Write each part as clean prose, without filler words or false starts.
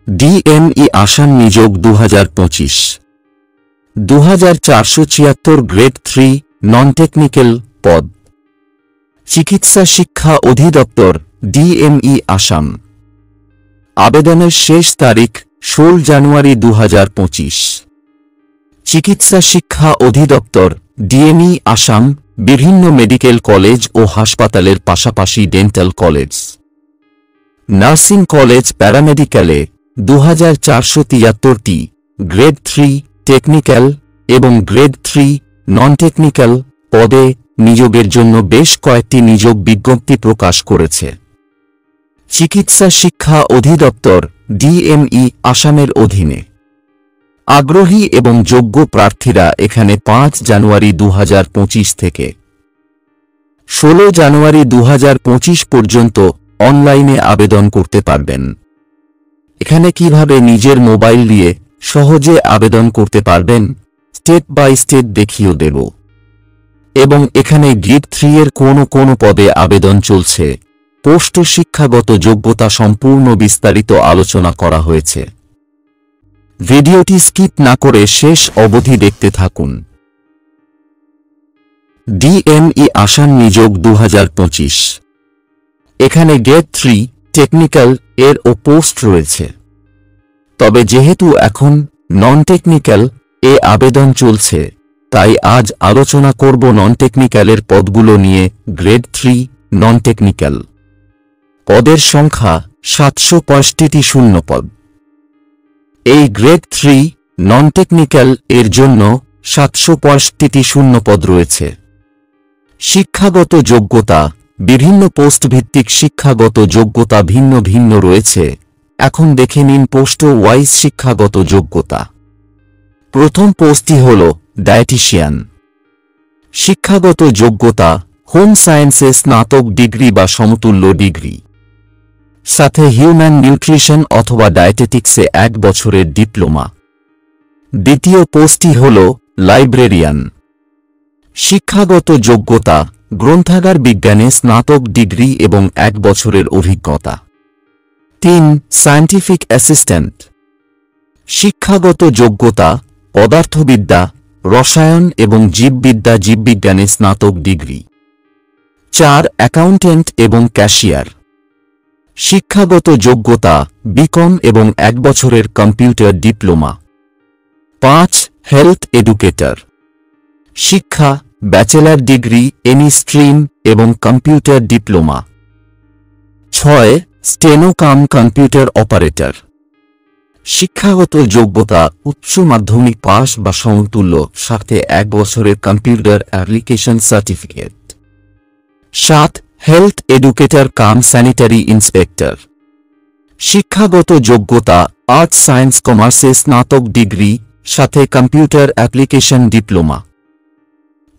DME Assam নিযোগ 2025 2476 grade 3 non technical পদ। চিকিৎসা শিক্ষা অধিদপ্তর ডিএমই আসাম। আবেদনের শেষ তারিখ 16 জানুয়ারি 2025। চিকিৎসা শিক্ষা অধিদপ্তর ডিএমই আসাম বিভিন্ন মেডিকেল কলেজ ও হাসপাতালের পাশাপাশি ডেন্টাল কলেজ, নার্সিং কলেজ, প্যারামেডিক্যালে 2473টি গ্রেড 3 টেকনিক্যাল এবং গ্রেড 3 নন টেকনিক্যাল পদে নিয়োগের জন্য বেশ কয়েকটি নিয়োগ বিজ্ঞপ্তি প্রকাশ করেছে। চিকিৎসা শিক্ষা অধিদপ্তর ডিএমই আসামের অধীনে আগ্রহী এবং যোগ্য প্রার্থীরা এখানে 5 জানুয়ারি 2025 থেকে 16 জানুয়ারি 2025 পর্যন্ত অনলাইনে আবেদন করতে পারবেন। এখানে কিভাবে নিজের মোবাইল দিয়ে সহজে আবেদন করতে পারবেন স্টেপ বাই স্টেপ দেখিয়ে দেব। এবং এখানে গ্রেড 3 এর কোন পদে আবেদন চলছে, পোস্ট শিক্ষাগত যোগ্যতা সম্পূর্ণ বিস্তারিত আলোচনা করা হয়েছে। ভিডিওটি স্কিপ না করে শেষ অবধি দেখতে থাকুন। ডিএমই আসাম নিযোগ 2025। এখানে গ্রেড 3 টেকনিক্যাল এর পোস্ট রয়েছে, তবে যেহেতু এখন নন টেকনিক্যাল এ আবেদন চলছে, তাই আজ আলোচনা করব নন টেকনিক্যালের পদগুলো নিয়ে। গ্রেড 3 নন টেকনিক্যাল পদের সংখ্যা 765টি শূন্য পদ। এই গ্রেড 3 নন টেকনিক্যাল এর জন্য 765টি শূন্য পদ রয়েছে। শিক্ষাগত যোগ্যতা বিভিন্ন পোস্ট ভিত্তিক শিক্ষাগত যোগ্যতা ভিন্ন ভিন্ন রয়েছে। এখন দেখে নিন পোস্ট ওয়াইজ শিক্ষাগত যোগ্যতা। প্রথম পোস্টটি হল ডায়েটিশিয়ান। শিক্ষাগত যোগ্যতা হোম সায়েন্সে স্নাতক ডিগ্রি বা সমতুল্য ডিগ্রি, সাথে হিউম্যান নিউট্রিশন অথবা ডায়েটেটিক্সে 1 বছরের ডিপ্লোমা। দ্বিতীয় পোস্টটি হল লাইব্রেরিয়ান। শিক্ষাগত যোগ্যতা গ্রন্থাগার বিজ্ঞানে স্নাতক ডিগ্রি এবং 1 বছরের অভিজ্ঞতা। 3 সায়েন্টিফিক অ্যাসিস্ট্যান্ট। শিক্ষাগত যোগ্যতা পদার্থবিদ্যা, রসায়ন এবং জীববিদ্যা জীববিজ্ঞানে স্নাতক ডিগ্রি। 4 অ্যাকাউন্ট্যান্ট এবং ক্যাশিয়ার। শিক্ষাগত যোগ্যতা বিকম এবং 1 বছরের কম্পিউটার ডিপ্লোমা। 5 health educator. শিক্ষা ব্যাচেলর ডিগ্রি এনি স্ট্রিম এবং computer diploma. 6 steno cum computer operator. শিক্ষাগত যোগ্যতা উচ্চ মাধ্যমিক পাস বা সমতুল্য, সাথে 1 বছরের computer application certificate. 7 health educator cum sanitary inspector. শিক্ষাগত যোগ্যতা আর্টস সায়েন্স কমার্সে স্নাতক ডিগ্রি, সাথে computer application diploma.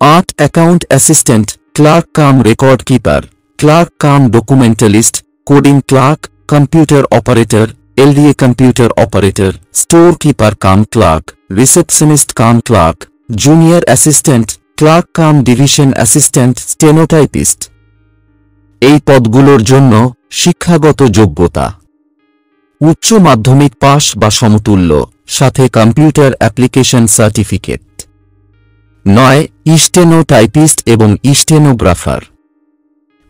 8 account assistant clerk cum record keeper, clerk cum documentalist, coding clerk, computer operator, LDA computer operator, store keeper cum clerk, receptionist cum clerk, junior assistant clerk cum division assistant, stenotypist. এই পদগুলোর জন্য শিক্ষাগত যোগ্যতা উচ্চ মাধ্যমিক pass বা সমতুল্য, সাথে কম্পিউটার অ্যাপ্লিকেশন সার্টিফিকেট। 9 স্টেনোটাইপিস্ট এবং স্টেনোগ্রাফার।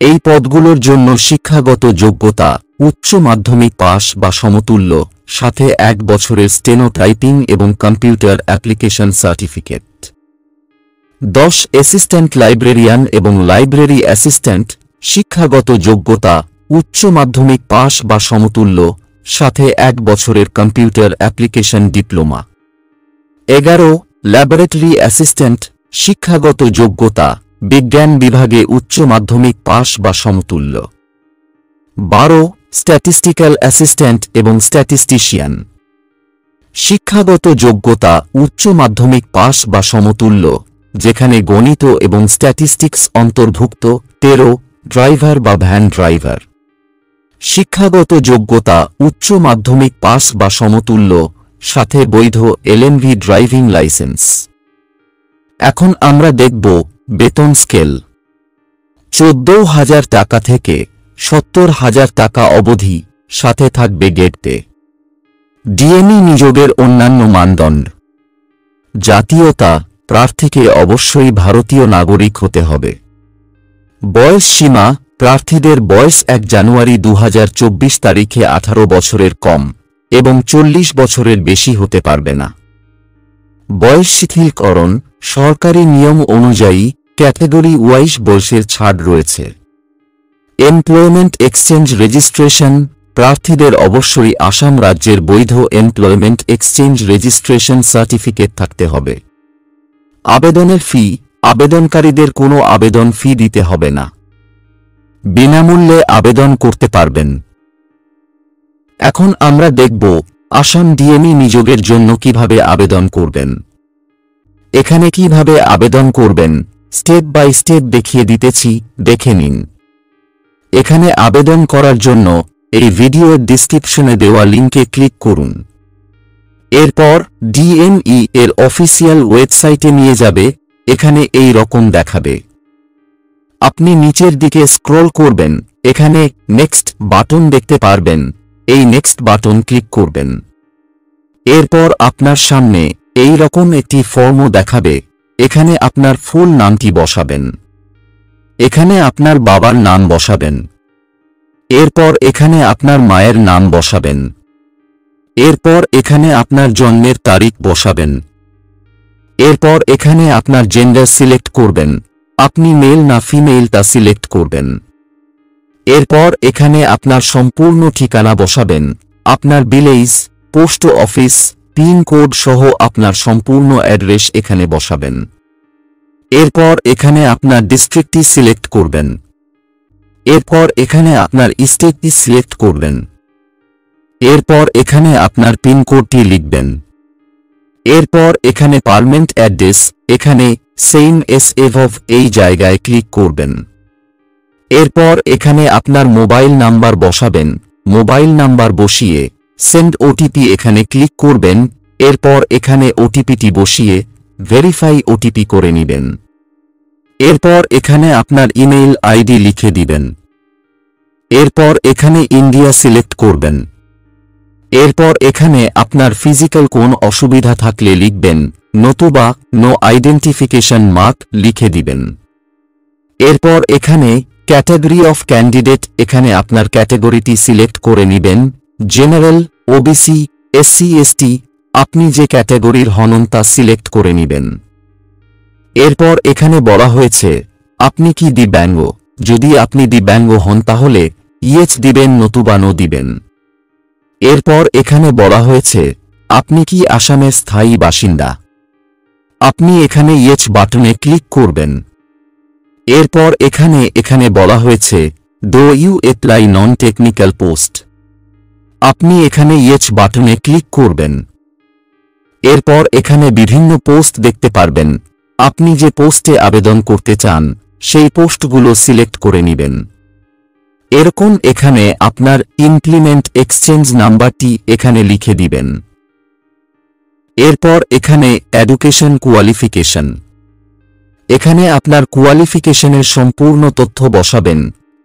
এই পদগুলোর জন্য শিক্ষাগত যোগ্যতা উচ্চ মাধ্যমিক পাস বা সমতুল্য, সাথে 1 বছরের স্টেনোটাইপিং এবং computer application certificate. 10 assistant librarian এবং লাইব্রেরি অ্যাসিস্ট্যান্ট। শিক্ষাগত যোগ্যতা উচ্চ মাধ্যমিক পাস বা সমতুল্য, সাথে 1 বছরের computer application diploma. 11 laboratory assistant. শিক্ষাগত যোগ্যতা বিজ্ঞান বিভাগে উচ্চ মাধ্যমিক পাস বা সমতুল্য। 12 স্ট্যাটিস্টিক্যাল অ্যাসিস্ট্যান্ট এবং স্ট্যাটিস্টিশিয়ান। শিক্ষাগত যোগ্যতা উচ্চ মাধ্যমিক পাস বা সমতুল্য, যেখানে গণিত এবং স্ট্যাটিস্টিক্স অন্তর্ভুক্ত। 13 ড্রাইভার বা ভ্যান ড্রাইভার। শিক্ষাগত যোগ্যতা উচ্চ মাধ্যমিক পাস বা সমতুল্য, সাথে বৈধ এলএমভি ড্রাইভিং লাইসেন্স। এখন আমরা দেখব বেতন স্কেল। 14,000 টাকা থেকে 70,000 টাকা অবধি, সাথে থাকবে গেট পে। ডিএনই নিয়োগের অন্যান্য মানদণ্ড। জাতীয়তা, প্রার্থীকে অবশ্যই ভারতীয় নাগরিক হতে হবে। বয়স সীমা, প্রার্থীদের বয়স 1 জানুয়ারি 2024 তারিখে 18 বছরের কম এবং 40 বছরের বেশি হতে পারবে না। বয়স শিথিলকরণ, সরকারি নিয়ম অনুযায়ী ক্যাটেগরি ওয়াইজ বয়সের ছাড় রয়েছে। এমপ্লয়মেন্ট এক্সচেঞ্জ রেজিস্ট্রেশন, প্রার্থীদের অবশ্যই আসাম রাজ্যের বৈধ এমপ্লয়মেন্ট এক্সচেঞ্জ রেজিস্ট্রেশন সার্টিফিকেট থাকতে হবে। আবেদনের ফি, আবেদনকারীদের কোনো আবেদন ফি দিতে হবে না। বিনামূল্যে আবেদন করতে পারবেন। এখন আমরা দেখব আসাম ডিএনই নিয়োগের জন্য কিভাবে আবেদন করবেন। এখানে কিভাবে আবেদন করবেন স্টেপ বাই স্টেপ দেখিয়ে দিতেছি, দেখে নিন। এখানে আবেদন করার জন্য এই ভিডিওর ডেসক্রিপশনে দেওয়া লিংকে ক্লিক করুন। এরপর ডিএনই এর অফিসিয়াল ওয়েবসাইটে নিয়ে যাবে। এখানে এই রকম দেখাবে। আপনি নিচের দিকে স্ক্রল করবেন, এখানে নেক্সট বাটন দেখতে পারবেন। এই নেক্সট বাটন ক্লিক করবেন। এরপর আপনার সামনে এই রকম একটি ফর্মও দেখাবে। এখানে আপনার ফুল নামটি বসাবেন। এখানে আপনার বাবার নাম বসাবেন। এরপর এখানে আপনার মায়ের নাম বসাবেন। এরপর এখানে আপনার জন্মের তারিখ বসাবেন। এরপর এখানে আপনার জেন্ডার সিলেক্ট করবেন, আপনি মেল না ফিমেল তা সিলেক্ট করবেন। এরপর এখানে আপনার সম্পূর্ণ ঠিকানা বসাবেন, আপনার village, post office, pin code সহ আপনার সম্পূর্ণ অ্যাড্রেস এখানে বসাবেন। এরপর এখানে আপনার ডিস্ট্রিক্টটি সিলেক্ট করবেন। এরপর এখানে আপনার স্টেটটি সিলেক্ট করবেন। এরপর এখানে আপনার পিন কোডটি লিখবেন। এরপর এখানে পার্মানেন্ট অ্যাড্রেস, এখানে সেম এস এভভ এই জায়গায় ক্লিক করবেন। এরপর এখানে আপনার মোবাইল নাম্বার বসাবেন। মোবাইল নাম্বার বসিয়ে সেন্ড ওটিপি এখানে ক্লিক করবেন। এরপর এখানে ওটিপিটি বসিয়ে ভেরিফাই ওটিপি করে নেবেন। এরপর এখানে আপনার ইমেইল আইডি লিখে দিবেন। এরপর এখানে ইন্ডিয়া সিলেক্ট করবেন। এরপর এখানে আপনার ফিজিক্যাল কোন অসুবিধা থাকলে লিখবেন, নতুবা নো আইডেন্টিফিকেশন মার্ক লিখে দিবেন। এরপর এখানে ক্যাটাগরি অফ ক্যান্ডিডেট, এখানে আপনার ক্যাটাগরিটি সিলেক্ট করে নেবেন। জেনারেল, ওবিসি, এসসি এসটি, আপনি যে ক্যাটাগরির হন তা সিলেক্ট করে নেবেন। এরপর এখানে বলা হয়েছে আপনি কি দিব্যাঙ্গ, যদি আপনি দিব্যাঙ্গ হন তাহলে ইয়েস দিবেন, নতুবা নো দিবেন। এরপর এখানে বলা হয়েছে আপনি কি আসামের স্থায়ী বাসিন্দা, আপনি এখানে ইয়েস বাটনে ক্লিক করবেন। এরপর এখানে বলা হয়েছে do you apply non technical post, আপনি এখানে ইয়েস বাটনে ক্লিক করবেন। এরপর এখানে বিভিন্ন পোস্ট দেখতে পারবেন। আপনি যে পোস্টে আবেদন করতে চান সেই পোস্টগুলো সিলেক্ট করে নেবেন। এরকম এখানে আপনার ইমপ্লিমেন্ট এক্সচেঞ্জ নাম্বারটি এখানে লিখে দিবেন। এরপর এখানে এডুকেশন কোয়ালিফিকেশন, এখানে আপনার কোয়ালিফিকেশনের সম্পূর্ণ তথ্য বসাবেন।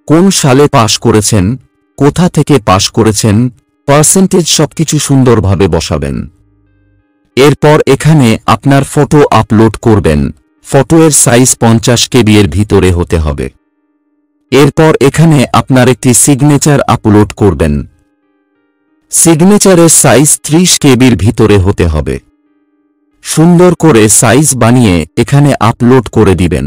কোন সালে পাশ করেছেন, কোথা থেকে পাশ করেছেন, পার্সেন্টেজ সবকিছু সুন্দরভাবে বসাবেন। এরপর এখানে আপনার ফটো আপলোড করবেন। ফটোয়ের সাইজ 50 KB এর ভিতরে হতে হবে। এরপর এখানে আপনার একটি সিগনেচার আপলোড করবেন। সিগনেচারের সাইজ 30 KB এর ভিতরে হতে হবে। সুন্দর করে সাইজ বানিয়ে এখানে আপলোড করে দিবেন।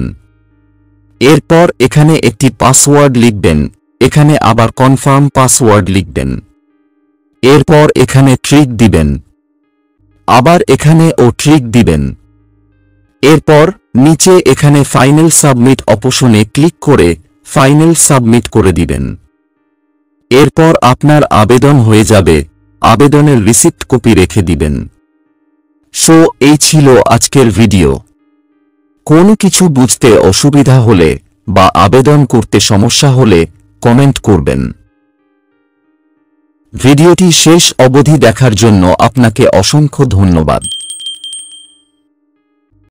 এরপর এখানে একটি পাসওয়ার্ড লিখবেন, এখানে আবার কনফার্ম পাসওয়ার্ড লিখবেন। এরপর এখানে ট্রিক দিবেন, আবার এখানে ও ট্রিক দিবেন। এরপর নিচে এখানে ফাইনাল সাবমিট অপশনে ক্লিক করে ফাইনাল সাবমিট করে দিবেন। এরপর আপনার আবেদন হয়ে যাবে। আবেদনের রিসিপ্ট কপি রেখে দিবেন। সো এই ছিল আজকের ভিডিও। কোনো কিছু বুঝতে অসুবিধা হলে বা আবেদন করতে সমস্যা হলে কমেন্ট করবেন। ভিডিওটি শেষ অবধি দেখার জন্য আপনাকে অসংখ্য ধন্যবাদ।